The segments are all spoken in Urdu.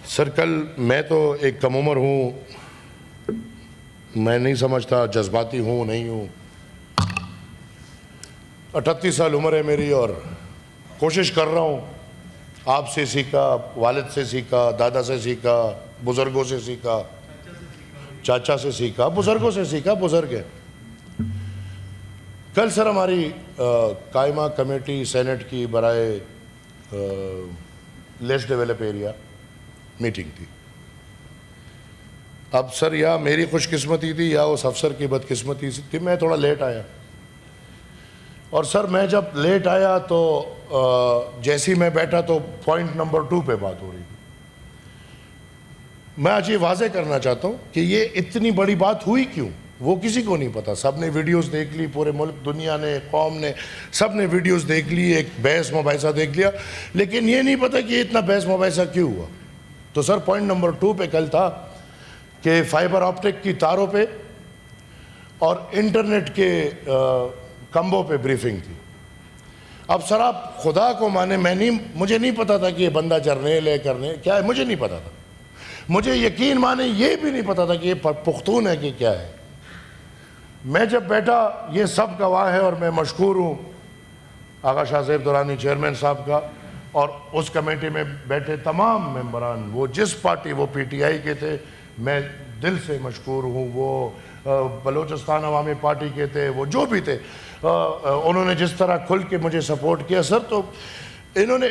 سر کل میں تو ایک کم عمر ہوں، میں نہیں سمجھتا جذباتی ہوں نہیں ہوں. 38 سال عمر ہے میری اور کوشش کر رہا ہوں. آپ سے سیکھا، والد سے سیکھا، دادا سے سیکھا، بزرگوں سے سیکھا، چاچا سے سیکھا، بزرگوں سے سیکھا، بزرگ ہیں. کل سر ہماری قائمہ کمیٹی سینٹ کی برائے لیس ڈیولپ ایریا میٹنگ تھی. اب سر یا میری خوش قسمتی تھی یا اس افسر کی بدقسمتی تھی، میں تھوڑا لیٹ آیا. اور سر میں جب لیٹ آیا تو جیسے ہی میں بیٹھا تو پوائنٹ نمبر 2 پہ بات ہو رہی تھی. میں آج یہ واضح کرنا چاہتا ہوں کہ یہ اتنی بڑی بات ہوئی کیوں، وہ کسی کو نہیں پتا. سب نے ویڈیوز دیکھ لی، پورے ملک، دنیا نے، قوم نے، سب نے ویڈیوز دیکھ لی، ایک بحث مباحثہ دیکھ لیا، لیکن یہ نہیں پتا کہ اتنا بحث مباحثہ کیوں ہوا. تو سر پوائنٹ نمبر 2 پہ کل تھا کہ فائبر آپٹک کی تاروں پہ اور انٹرنیٹ کے کمبوں پہ بریفنگ تھی. اب سر آپ خدا کو مانے، مجھے نہیں پتا تھا کہ یہ بندہ جرنیل ہے، کرنے کیا ہے، مجھے نہیں پتا تھا. مجھے یقین مانے یہ بھی نہیں پتا تھا کہ یہ پختون ہے کہ کیا ہے. میں جب بیٹھا، یہ سب گواہ ہے اور میں مشکور ہوں آغا شاہ زیب درانی چیئرمین صاحب کا اور اس کمیٹی میں بیٹھے تمام ممبران، وہ جس پارٹی، وہ پی ٹی آئی کے تھے، میں دل سے مشکور ہوں. وہ بلوچستان عوامی پارٹی کے تھے، وہ جو بھی تھے، انہوں نے جس طرح کھل کے مجھے سپورٹ کیا. سر تو انہوں نے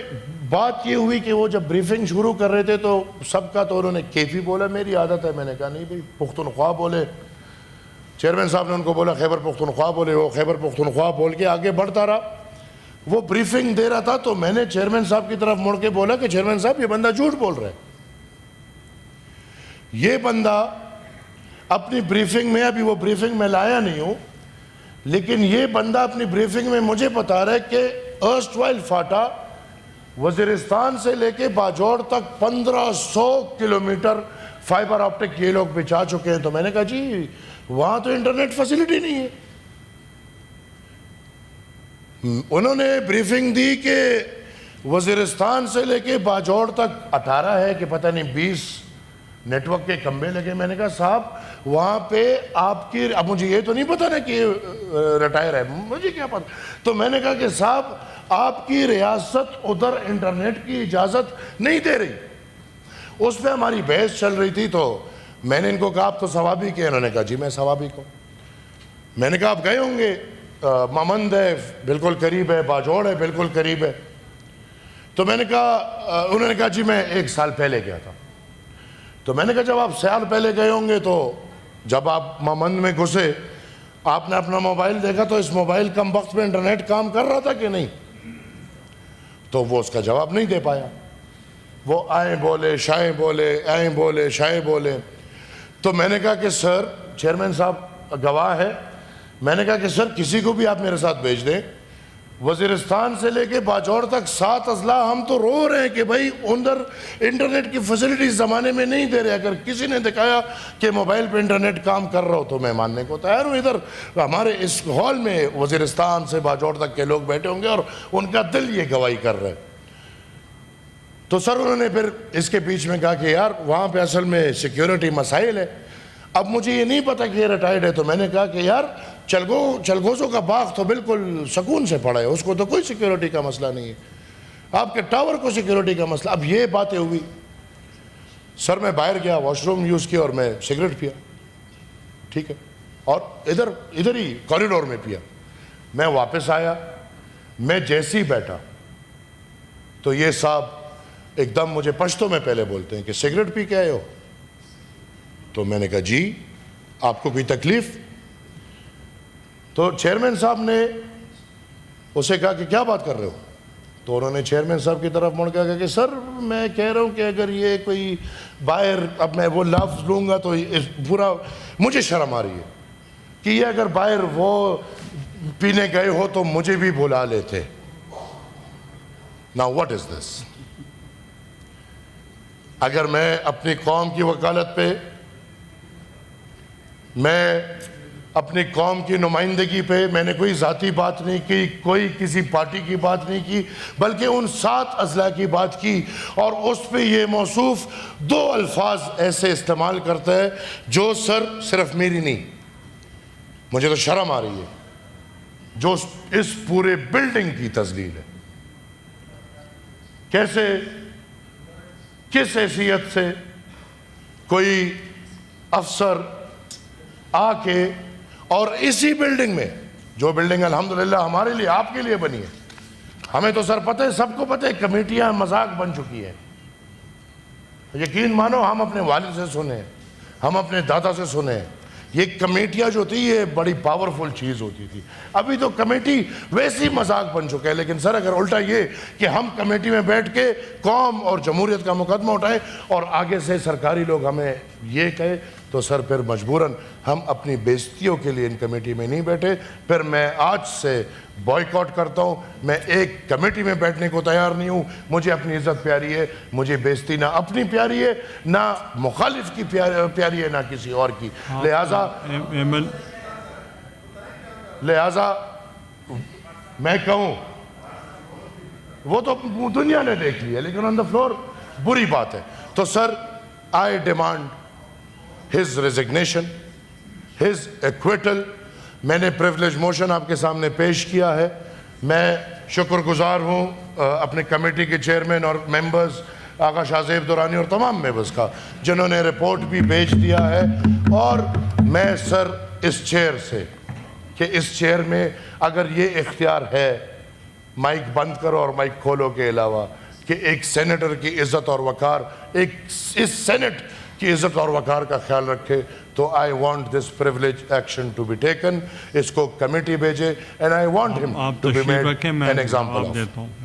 بات یہ ہوئی کہ وہ جب بریفنگ شروع کر رہے تھے تو سب کا تو انہوں نے کیفی بولا. میری عادت ہے، میں نے کہا نہیں بھائی پختونخوا بولے. چیئرمین صاحب نے ان کو بولا خیبر پختونخوا بولے، وہ خیبر پختونخوا بول کے آگے بڑھتا رہا. وہ بریفنگ دے رہا تھا تو میں نے چیئرمین صاحب کی طرف مڑ کے بولا کہ چیئرمین صاحب یہ بندہ جھوٹ بول رہا ہے. یہ بندہ اپنی بریفنگ میں، ابھی وہ بریفنگ میں لایا نہیں ہوں، لیکن یہ بندہ اپنی بریفنگ میں مجھے بتا رہا ہے کہ ارسٹوائل فاٹا وزیرستان سے لے کے باجوڑ تک 1500 کلومیٹر فائبر آپٹک یہ لوگ بچھا چکے ہیں. تو میں نے کہا جی وہاں تو انٹرنیٹ فیسلٹی نہیں ہے. انہوں نے بریفنگ دی کہ وزیرستان سے لے کے باجوڑ تک 18 ہے کہ پتہ نہیں 20 نیٹ ورک کے کمبے لگے. میں نے کہا صاحب وہاں پہ آپ کی، اب مجھے یہ تو نہیں پتا نا کہ ریٹائر ہے، مجھے کیا پتا. تو میں نے کہا کہ صاحب آپ کی ریاست ادھر انٹرنیٹ کی اجازت نہیں دے رہی. اس پہ ہماری بحث چل رہی تھی تو میں نے ان کو کہا آپ تو ثوابی کے، انہوں نے کہا جی میں ثوابی کو. میں نے کہا آپ گئے ہوں گے، مامند ہے بالکل قریب ہے، باجوڑ ہے بالکل قریب ہے. تو میں نے کہا، انہوں نے کہا جی میں 1 سال پہلے گیا تھا. تو میں نے کہا جب آپ سال پہلے گئے ہوں گے تو جب آپ مامند میں گھسے آپ نے اپنا موبائل دیکھا تو اس موبائل کم وقت میں انٹرنیٹ کام کر رہا تھا کہ نہیں؟ تو وہ اس کا جواب نہیں دے پایا. وہ آئیں بولے شائیں بولے، آئیں بولے شائیں بولے. تو میں نے کہا کہ سر، چیئرمین صاحب گواہ ہے، میں نے کہا کہ سر کسی کو بھی آپ میرے ساتھ بھیج دیں. وزیرستان سے لے کے باجوڑ تک 7 اضلاع، ہم تو رو رہے ہیں کہ بھائی ادھر انٹرنیٹ کی فیسلٹی اس زمانے میں نہیں دے رہے. اگر کسی نے دکھایا کہ موبائل پہ انٹرنیٹ کام کر رہا ہو تو میں ماننے کو تیار ہوں. ادھر ہمارے اس ہال میں وزیرستان سے باجوڑ تک کے لوگ بیٹھے ہوں گے اور ان کا دل یہ گواہی کر رہے. تو سر انہوں نے پھر اس کے بیچ میں کہا کہ یار وہاں پہ اصل میں سیکیورٹی مسائل ہے. اب مجھے یہ نہیں پتا کہ یہ ریٹائرڈ ہے. تو میں نے کہا کہ یار چلگوزوں کا باغ تو بالکل سکون سے پڑا ہے، اس کو تو کوئی سیکیورٹی کا مسئلہ نہیں ہے، آپ کے ٹاور کو سیکیورٹی کا مسئلہ. اب یہ باتیں ہوئی. سر میں باہر گیا، واش روم یوز کیا اور میں سگریٹ پیا، ٹھیک ہے، اور ادھر ہی کوریڈور میں پیا. میں واپس آیا، میں جیسے ہی بیٹھا تو یہ صاحب ایک دم مجھے پشتو میں پہلے بولتے ہیں کہ سگریٹ پی کے آئے ہو؟ تو میں نے کہا جی آپ کو کوئی تکلیف؟ تو چیئرمین صاحب نے اسے کہا کہ کیا بات کر رہے ہو؟ تو انہوں نے چیئرمین صاحب کی طرف مڑ کے کہا کہ سر میں کہہ رہا ہوں کہ اگر یہ کوئی باہر، اب میں وہ لفظ لوں گا تو پورا مجھے شرم آ رہی ہے کہ یہ اگر باہر وہ پینے گئے ہو تو مجھے بھی بلا لیتے. Now what is this؟ اگر میں اپنی قوم کی وکالت پہ میں اپنی قوم کی نمائندگی پہ میں نے کوئی ذاتی بات نہیں کی, کوئی کسی پارٹی کی بات نہیں کی, بلکہ ان 7 اضلاع کی بات کی. اور اس پہ یہ موصوف 2 الفاظ ایسے استعمال کرتا ہے جو سر صرف میری نہیں, مجھے تو شرم آ رہی ہے, جو اس پورے بلڈنگ کی تذلیل ہے. کیسے, کس حیثیت سے کوئی افسر آ کے اور اسی بلڈنگ میں, جو بلڈنگ الحمدللہ ہمارے لیے آپ کے لیے بنی ہے, ہمیں تو سر پتہ ہے, سب کو پتہ ہے, کمیٹیاں مذاق بن چکی ہیں. یقین مانو ہم اپنے والد سے سنے, ہم اپنے دادا سے سنے, یہ کمیٹیاں جو تھی یہ بڑی پاورفل چیز ہوتی تھی. ابھی تو کمیٹی ویسی مذاق بن چکا ہے. لیکن سر اگر الٹا یہ کہ ہم کمیٹی میں بیٹھ کے قوم اور جمہوریت کا مقدمہ اٹھائیں اور آگے سے سرکاری لوگ ہمیں یہ کہے, تو سر پھر مجبوراً ہم اپنی بےزتیوں کے لیے ان کمیٹی میں نہیں بیٹھے. پھر میں آج سے بائیکاٹ کرتا ہوں, میں ایک کمیٹی میں بیٹھنے کو تیار نہیں ہوں. مجھے اپنی عزت پیاری ہے, مجھے بےزتی نہ اپنی پیاری ہے, نہ مخالف کی پیاری ہے, نہ کسی اور کی. لہٰذا میں کہوں, وہ تو دنیا نے دیکھ لی ہے, لیکن آن دا فلور بری بات ہے. تو سر آئی demand his resignation, his acquittal. میں نے پریولیج موشن آپ کے سامنے پیش کیا ہے. میں شکر گزار ہوں اپنے کمیٹی کے چیئرمین اور ممبرز آقا شاہ زیب دورانی اور تمام ممبرز کا, جنہوں نے رپورٹ بھی بھیج دیا ہے. اور میں سر اس چیئر سے, کہ اس چیئر میں اگر یہ اختیار ہے مائک بند کرو اور مائک کھولو کے علاوہ, کہ ایک سینیٹر کی عزت اور وقار, ایک اس سینٹ کی عزت اور وقار کا خیال رکھے, تو I want this privilege action to be taken. اس کو کمیٹی بھیجے, and I want him to be made an example of.